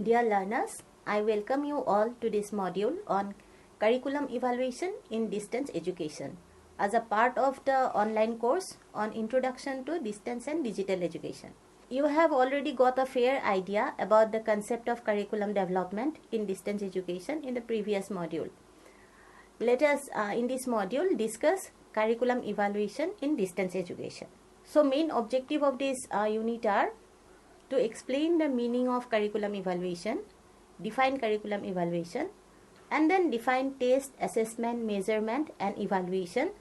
Dear learners, I welcome you all to this module on curriculum evaluation in distance education as a part of the online course on Introduction to Distance and Digital Education. You have already got a fair idea about the concept of curriculum development in distance education in the previous module. Let us in this module discuss curriculum evaluation in distance education. So main objective of this unit are to explain the meaning of curriculum evaluation, define curriculum evaluation, and then define test, assessment, measurement and evaluation,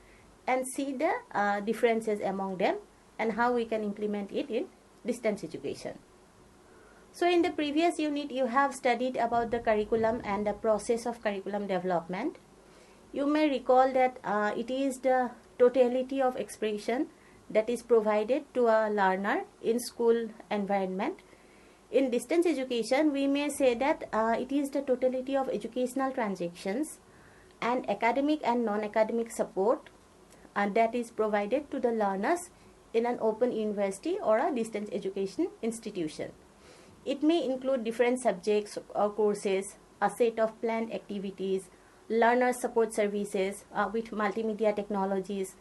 and see the differences among them and how we can implement it in distance education. So in the previous unit you have studied about the curriculum and the process of curriculum development. You may recall that it is the totality of expression that is provided to a learner in school environment. In distance education, we may say that it is the totality of educational transactions and academic and non-academic support that is provided to the learners in an open university or a distance education institution. It may include different subjects or courses, a set of planned activities, learner support services with multimedia technologies,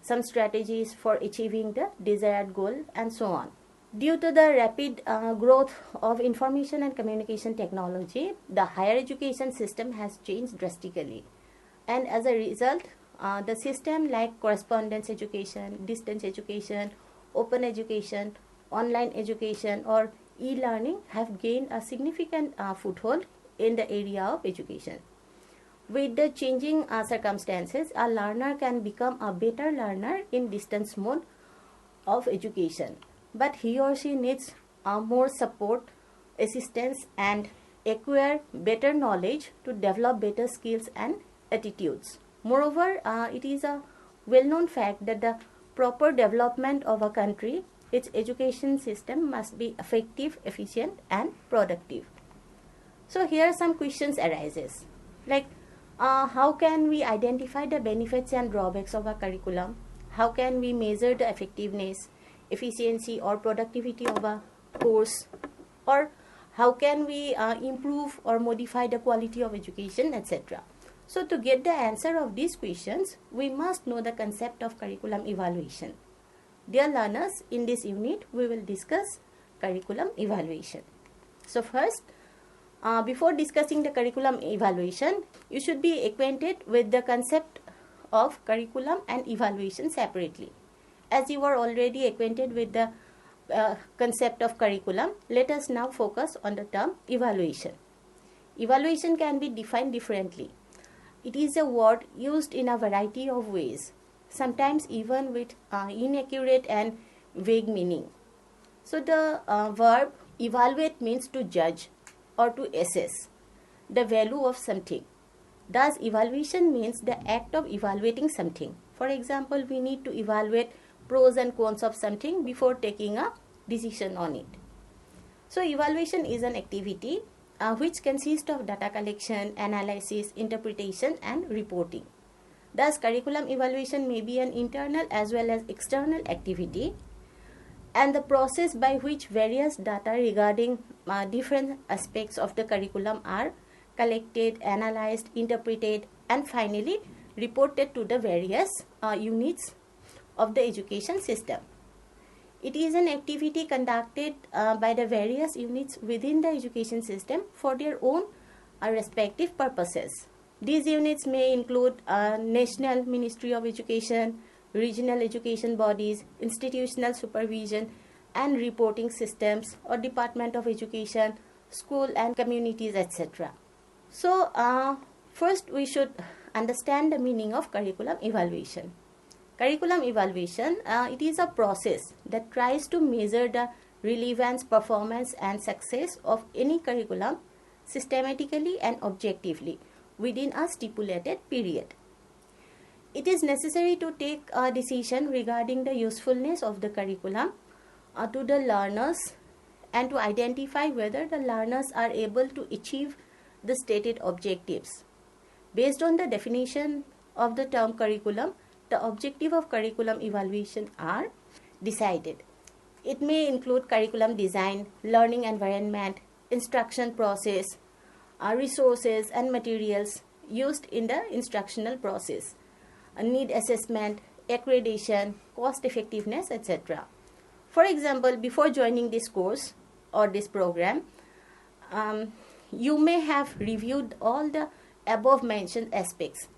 some strategies for achieving the desired goal, and so on. Due to the rapid growth of information and communication technology, the higher education system has changed drastically. And as a result, the system like correspondence education, distance education, open education, online education or e-learning have gained a significant foothold in the area of education. With the changing circumstances, a learner can become a better learner in distance mode of education. But he or she needs more support, assistance and acquire better knowledge to develop better skills and attitudes. Moreover, it is a well-known fact that the proper development of a country, its education system must be effective, efficient and productive. So here some questions arises like how can we identify the benefits and drawbacks of a curriculum? How can we measure the effectiveness, efficiency or productivity of a course? Or how can we improve or modify the quality of education, etc. So to get the answer of these questions, we must know the concept of curriculum evaluation. Dear learners, in this unit, we will discuss curriculum evaluation. So first, before discussing the curriculum evaluation, you should be acquainted with the concept of curriculum and evaluation separately. As you are already acquainted with the concept of curriculum, let us now focus on the term evaluation. Evaluation can be defined differently. It is a word used in a variety of ways, sometimes even with inaccurate and vague meaning. So the verb evaluate means to judge or to assess the value of something. Thus, evaluation means the act of evaluating something. For example, we need to evaluate pros and cons of something before taking a decision on it. So, evaluation is an activity which consists of data collection, analysis, interpretation and reporting. Thus, curriculum evaluation may be an internal as well as external activity, and the process by which various data regarding different aspects of the curriculum are collected, analyzed, interpreted and finally reported to the various units of the education system. It is an activity conducted by the various units within the education system for their own respective purposes. These units may include National Ministry of Education, regional education bodies, institutional supervision and reporting systems or Department of Education, school and communities, etc. So, first we should understand the meaning of curriculum evaluation. Curriculum evaluation, it is a process that tries to measure the relevance, performance and success of any curriculum systematically and objectively within a stipulated period. It is necessary to take a decision regarding the usefulness of the curriculum to the learners and to identify whether the learners are able to achieve the stated objectives. Based on the definition of the term curriculum, the objective of curriculum evaluation are decided. It may include curriculum design, learning environment, instruction process, resources and materials used in the instructional process, need assessment, accreditation, cost effectiveness, etc. For example, before joining this course or this program, you may have reviewed all the above mentioned aspects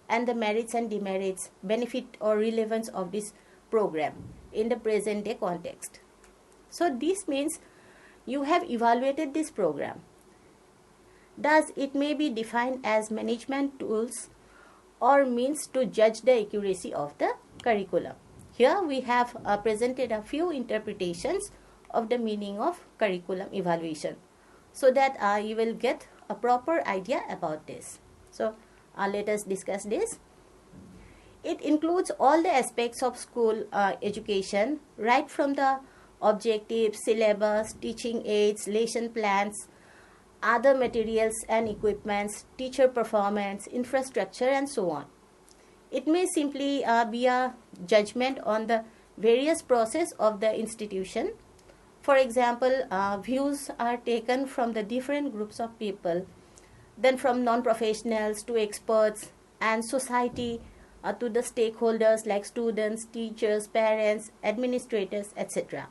and the merits and demerits, benefit or relevance of this program in the present day context. So this means you have evaluated this program. Thus, it may be defined as management tools or means to judge the accuracy of the curriculum. Here we have presented a few interpretations of the meaning of curriculum evaluation, so that you will get a proper idea about this. So let us discuss this. It includes all the aspects of school education, right from the objectives, syllabus, teaching aids, lesson plans, other materials and equipments, teacher performance, infrastructure, and so on. It may simply be a judgment on the various process of the institution. For example, views are taken from the different groups of people, then from non-professionals to experts and society to the stakeholders like students, teachers, parents, administrators, etc.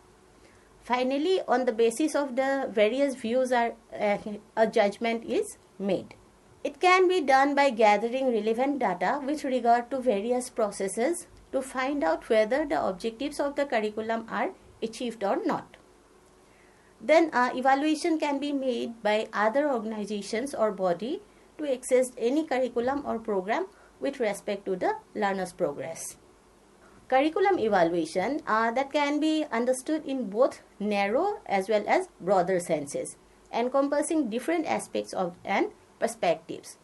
Finally, on the basis of the various views, a judgment is made. It can be done by gathering relevant data with regard to various processes to find out whether the objectives of the curriculum are achieved or not. Then evaluation can be made by other organizations or body to assess any curriculum or program with respect to the learner's progress. Curriculum evaluation that can be understood in both narrow as well as broader senses, encompassing different aspects of and perspectives.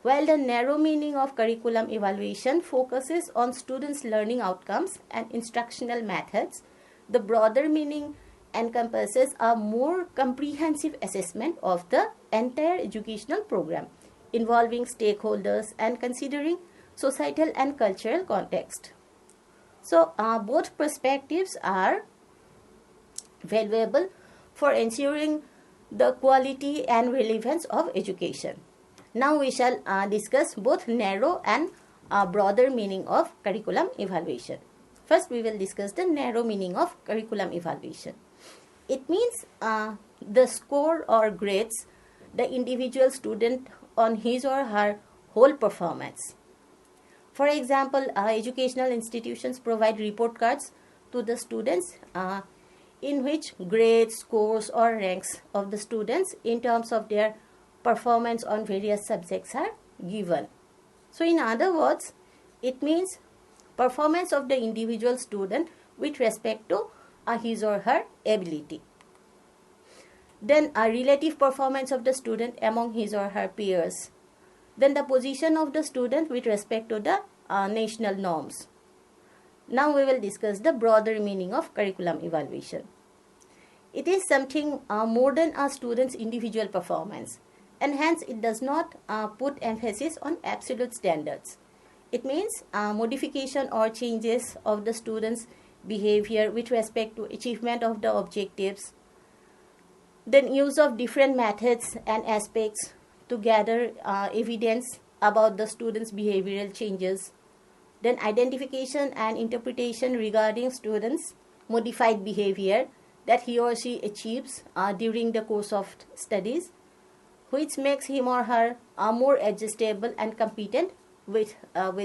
While the narrow meaning of curriculum evaluation focuses on students' learning outcomes and instructional methods, the broader meaning encompasses a more comprehensive assessment of the entire educational program, involving stakeholders and considering societal and cultural context. So, both perspectives are valuable for ensuring the quality and relevance of education. Now we shall discuss both narrow and broader meaning of curriculum evaluation. First, we will discuss the narrow meaning of curriculum evaluation. It means the score or grades the individual student on his or her whole performance. For example, educational institutions provide report cards to the students in which grades, scores or ranks of the students in terms of their performance on various subjects are given. So in other words, it means performance of the individual student with respect to his or her ability. Then a relative performance of the student among his or her peers. Then the position of the student with respect to the national norms. Now we will discuss the broader meaning of curriculum evaluation. It is something more than a student's individual performance, and hence it does not put emphasis on absolute standards. It means modification or changes of the student's behavior with respect to achievement of the objectives, then use of different methods and aspects to gather evidence about the student's behavioral changes, then identification and interpretation regarding students' modified behavior that he or she achieves during the course of studies, which makes him or her more adjustable and competent with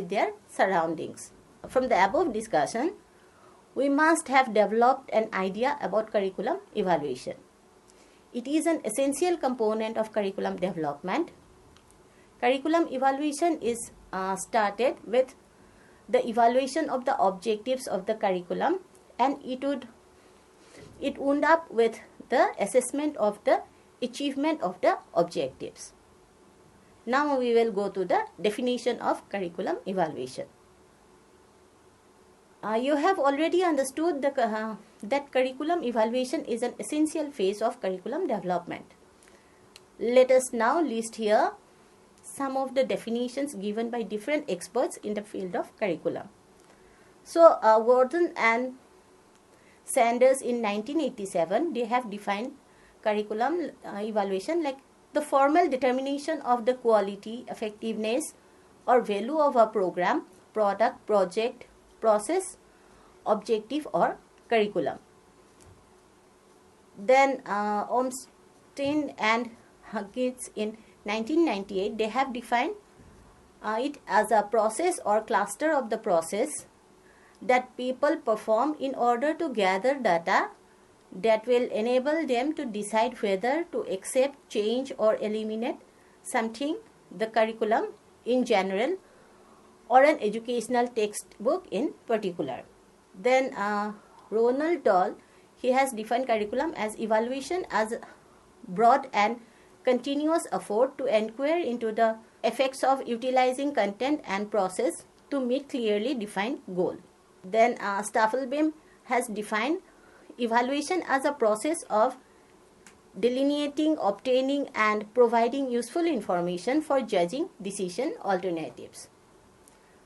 their surroundings. From the above discussion, we must have developed an idea about curriculum evaluation. It is an essential component of curriculum development. Curriculum evaluation is started with the evaluation of the objectives of the curriculum, and it wound up with the assessment of the achievement of the objectives. Now we will go to the definition of curriculum evaluation. You have already understood that curriculum evaluation is an essential phase of curriculum development. Let us now list here some of the definitions given by different experts in the field of curriculum. So, Worden and Sanders in 1987, they have defined curriculum evaluation, like the formal determination of the quality, effectiveness, or value of a program, product, project, process, objective, or curriculum. Then Ornstein and Huggins in 1998, they have defined it as a process or cluster of the process that people perform in order to gather data that will enable them to decide whether to accept, change, or eliminate something, the curriculum in general, or an educational textbook in particular. Then Ronald Dahl, he has defined curriculum as evaluation as broad and continuous effort to inquire into the effects of utilizing content and process to meet clearly defined goal. Then Staffelbeam has defined evaluation as a process of delineating, obtaining, and providing useful information for judging decision alternatives.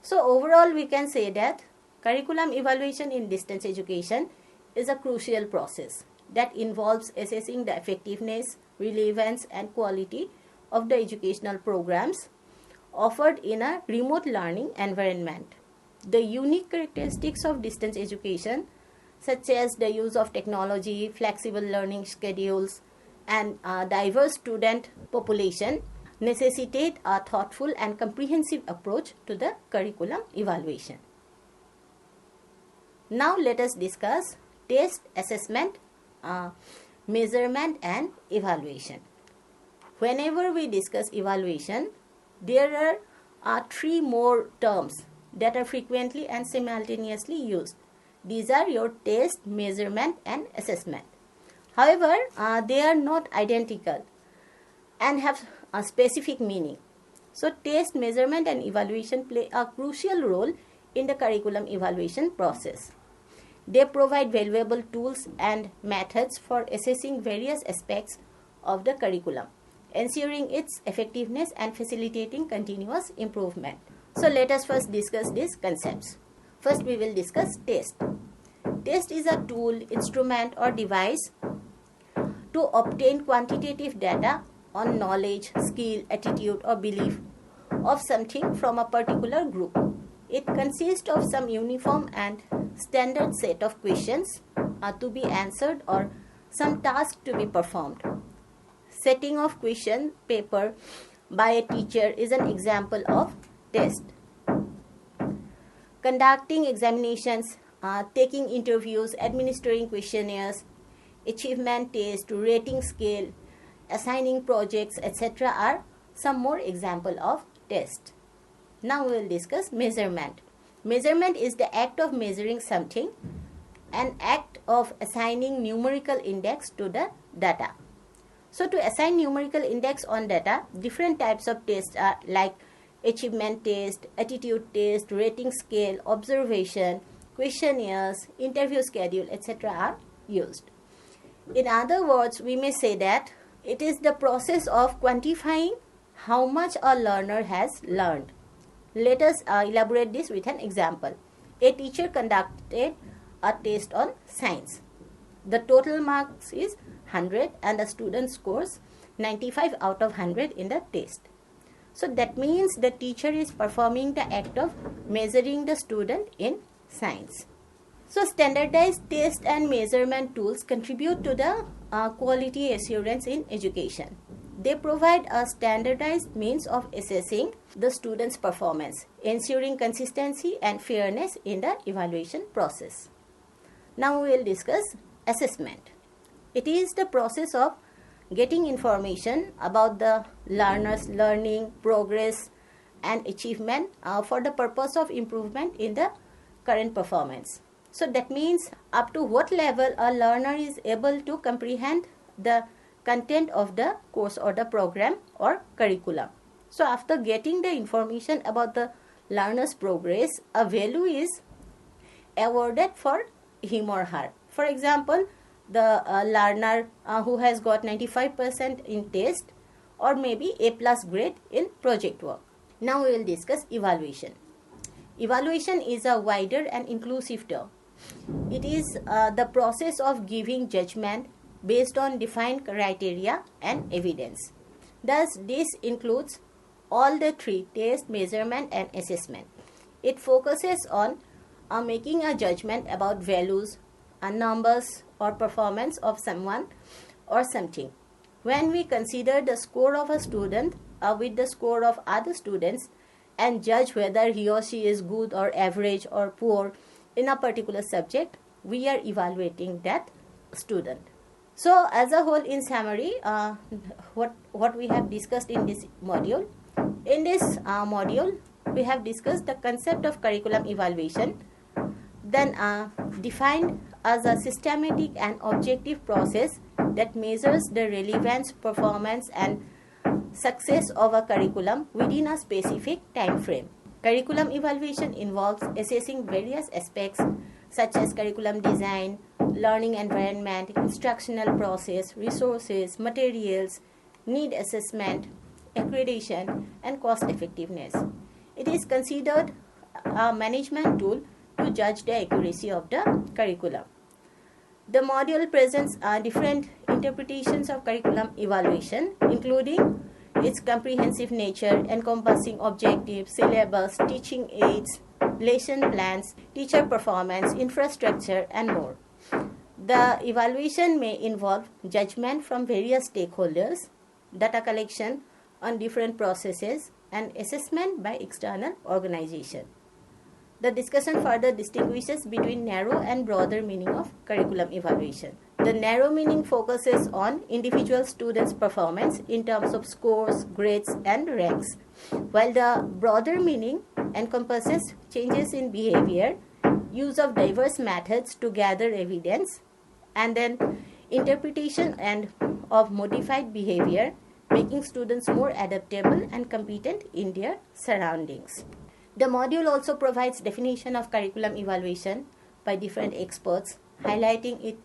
So overall, we can say that curriculum evaluation in distance education is a crucial process that involves assessing the effectiveness, relevance, and quality of the educational programs offered in a remote learning environment. The unique characteristics of distance education, such as the use of technology, flexible learning schedules, and diverse student population, necessitate a thoughtful and comprehensive approach to the curriculum evaluation. Now let us discuss test, assessment, measurement, and evaluation. Whenever we discuss evaluation, there are three more terms that are frequently and simultaneously used. These are your test, measurement, and assessment. However, they are not identical and have a specific meaning. So, test, measurement, and evaluation play a crucial role in the curriculum evaluation process. They provide valuable tools and methods for assessing various aspects of the curriculum, ensuring its effectiveness and facilitating continuous improvement. So, let us first discuss these concepts. First, we will discuss test. Test is a tool, instrument, or device to obtain quantitative data on knowledge, skill, attitude, or belief of something from a particular group. It consists of some uniform and standard set of questions to be answered or some task to be performed. Setting of question paper by a teacher is an example of test. Conducting examinations, taking interviews, administering questionnaires, achievement test, rating scale, assigning projects, etc. are some more examples of test. Now we will discuss measurement. Measurement is the act of measuring something, an act of assigning numerical index to the data. So to assign numerical index on data, different types of tests are like achievement test, attitude test, rating scale, observation, questionnaires, interview schedule, etc. are used. In other words, we may say that it is the process of quantifying how much a learner has learned. Let us elaborate this with an example. A teacher conducted a test on science. The total marks is 100 and the student scores 95 out of 100 in the test. So that means the teacher is performing the act of measuring the student in science. So standardized test and measurement tools contribute to the quality assurance in education. They provide a standardized means of assessing the student's performance, ensuring consistency and fairness in the evaluation process. Now we will discuss assessment. It is the process of getting information about the learner's learning, progress, and achievement for the purpose of improvement in the current performance. So that means up to what level a learner is able to comprehend the content of the course or the program or curriculum. So after getting the information about the learner's progress, a value is awarded for him or her. For example, the learner who has got 95% in test or maybe A+ grade in project work. Now we will discuss evaluation. Evaluation is a wider and inclusive term. It is the process of giving judgment, based on defined criteria and evidence. Thus, this includes all the three: test, measurement, and assessment. It focuses on making a judgment about values, numbers, or performance of someone or something. When we consider the score of a student with the score of other students and judge whether he or she is good or average or poor in a particular subject, we are evaluating that student. So, as a whole, in summary, what we have discussed in this module. In this module, we have discussed the concept of curriculum evaluation, then defined as a systematic and objective process that measures the relevance, performance, and success of a curriculum within a specific time frame. Curriculum evaluation involves assessing various aspects such as curriculum design, learning environment, instructional process, resources, materials, need assessment, accreditation, and cost effectiveness. It is considered a management tool to judge the accuracy of the curriculum. The module presents different interpretations of curriculum evaluation, including its comprehensive nature, encompassing objectives, syllabus, teaching aids, lesson plans, teacher performance, infrastructure, and more. The evaluation may involve judgment from various stakeholders, data collection on different processes, and assessment by external organization. The discussion further distinguishes between narrow and broader meaning of curriculum evaluation. The narrow meaning focuses on individual students' performance in terms of scores, grades, and ranks, while the broader meaning encompasses changes in behavior, use of diverse methods to gather evidence, and then interpretation and of modified behavior, making students more adaptable and competent in their surroundings. The module also provides definition of curriculum evaluation by different experts, highlighting it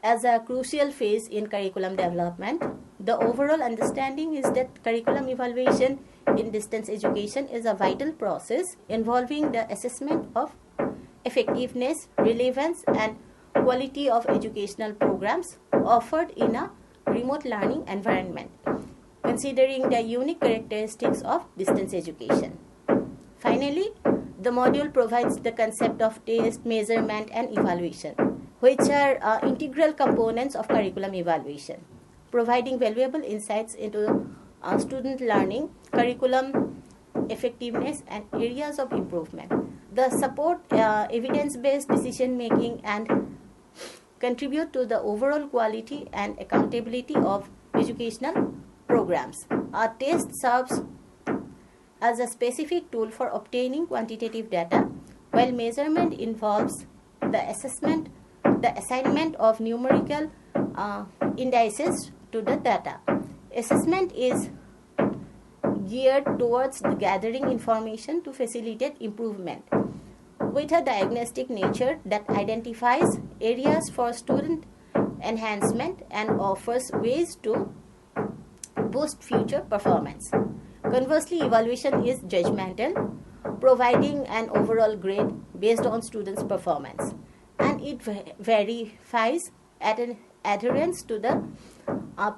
as a crucial phase in curriculum development. The overall understanding is that curriculum evaluation in distance education is a vital process involving the assessment of effectiveness, relevance, and quality of educational programs offered in a remote learning environment, considering the unique characteristics of distance education. Finally, the module provides the concept of test, measurement, and evaluation, which are integral components of curriculum evaluation, providing valuable insights into student learning, curriculum effectiveness, and areas of improvement. The support evidence-based decision-making and contribute to the overall quality and accountability of educational programs. A test serves as a specific tool for obtaining quantitative data, while measurement involves the assignment of numerical indices to the data. Assessment is geared towards the gathering information to facilitate improvement, with a diagnostic nature that identifies areas for student enhancement and offers ways to boost future performance. Conversely, evaluation is judgmental, providing an overall grade based on students' performance, and it verifies adherence to the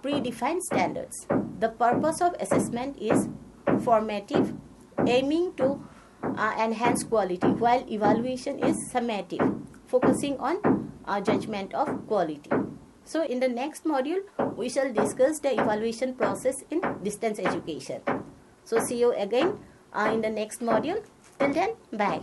predefined standards. The purpose of assessment is formative, aiming to enhance quality, while evaluation is summative, focusing on judgment of quality. So, in the next module, we shall discuss the evaluation process in distance education. So, see you again in the next module. Till then, bye.